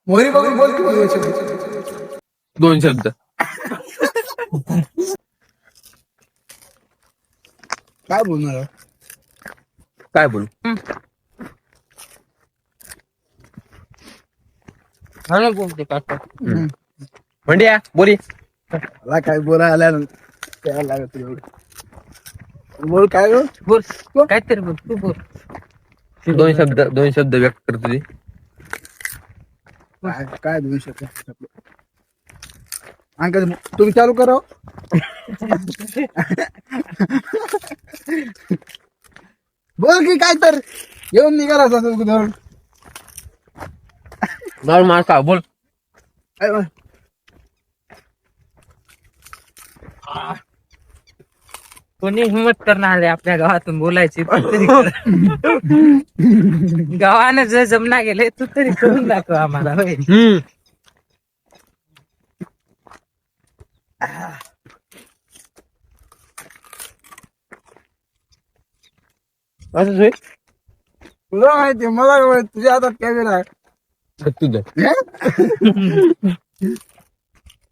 मोहरी बघून बोल की दोन शब्द. दोन शब्द. काय बोलणार? काय बोलू? बोलते काका. म्हणजे बोली. मला काय बोलायला काय लागत एवढं. बोल काय गं? बोल काहीतरी बोल तू बोल. दोन शब्द व्यक्त कर तुझे. काय काय दोन शब्द? अंकल तुम्ही चालू करा. बोल की काय तर येऊन निघाला असं धरून. गाड मार का बोल. कोणी हिंमत करणार आले आपल्या गावातून बोलायची तू तरी कर. गावानं जर जमना गेले तू तरी करून दाखव आम्हाला. होय. असं तुला माहिती मला काय माहिती, तुझ्या हातात कॅमेरा आहे. तुझं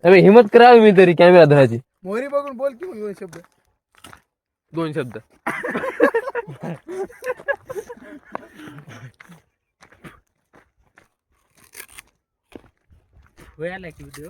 अरे हिम्मत करावी मी तरी कॅमेरा धरायची. मोहरी बघून बोल की दोन शब्द. दोन शब्द. होय आला की व्हिडिओ.